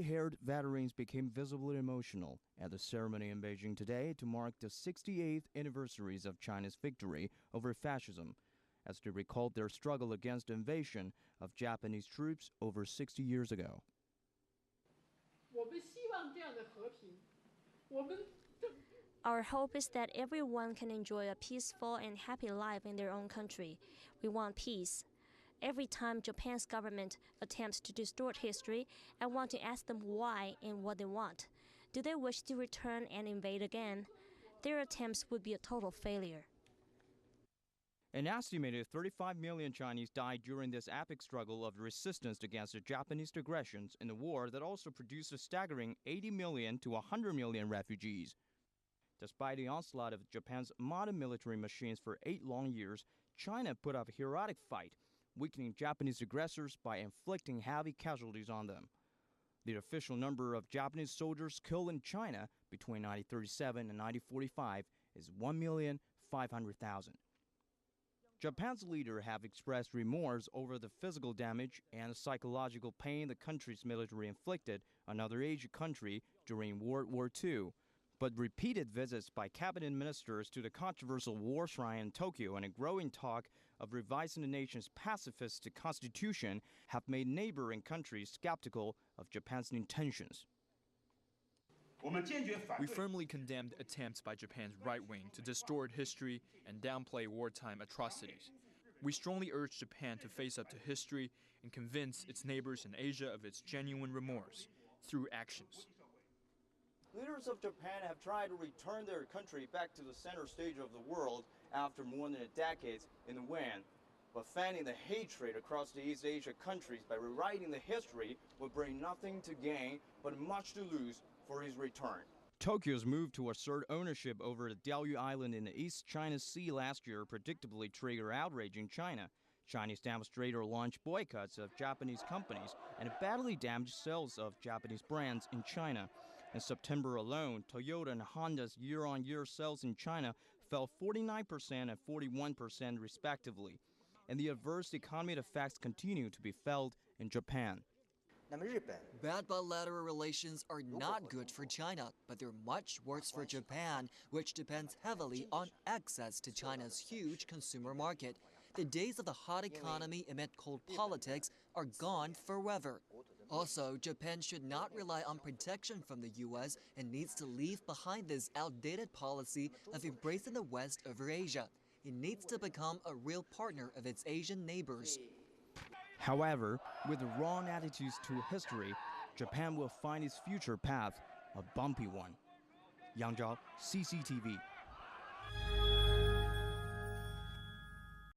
gray-haired veterans became visibly emotional at the ceremony in Beijing today to mark the 68th anniversaries of China's victory over fascism, as they recalled their struggle against the invasion of Japanese troops over 60 years ago. Our hope is that everyone can enjoy a peaceful and happy life in their own country. We want peace. Every time Japan's government attempts to distort history, I want to ask them why and what they want. Do they wish to return and invade again? Their attempts would be a total failure. An estimated 35 million Chinese died during this epic struggle of resistance against the Japanese aggressions in a war that also produced a staggering 80 million to 100 million refugees. Despite the onslaught of Japan's modern military machines for 8 long years, China put up a heroic fight, weakening Japanese aggressors by inflicting heavy casualties on them. The official number of Japanese soldiers killed in China between 1937 and 1945 is 1,500,000. Japan's leaders have expressed remorse over the physical damage and psychological pain the country's military inflicted on another Asian country during World War II. But repeated visits by cabinet ministers to the controversial war shrine in Tokyo and a growing talk of revising the nation's pacifist constitution have made neighboring countries skeptical of Japan's intentions. We firmly condemned attempts by Japan's right wing to distort history and downplay wartime atrocities. We strongly urge Japan to face up to history and convince its neighbors in Asia of its genuine remorse through actions. Leaders of Japan have tried to return their country back to the center stage of the world after more than a decade in the win. But fanning the hatred across the East Asia countries by rewriting the history would bring nothing to gain but much to lose for his return. Tokyo's move to assert ownership over the Diaoyu Island in the East China Sea last year predictably triggered outrage in China. Chinese demonstrators launched boycotts of Japanese companies and badly damaged sales of Japanese brands in China. In September alone, Toyota and Honda's year-on-year sales in China fell 49% and 41% respectively. And the adverse economic effects continue to be felt in Japan. Bad bilateral relations are not good for China, but they're much worse for Japan, which depends heavily on access to China's huge consumer market. The days of the hot economy amid cold politics are gone forever. Also, Japan should not rely on protection from the U.S. and needs to leave behind this outdated policy of embracing the West over Asia. It needs to become a real partner of its Asian neighbors. However, with the wrong attitudes to history, Japan will find its future path a bumpy one. Yang Zhao, CCTV.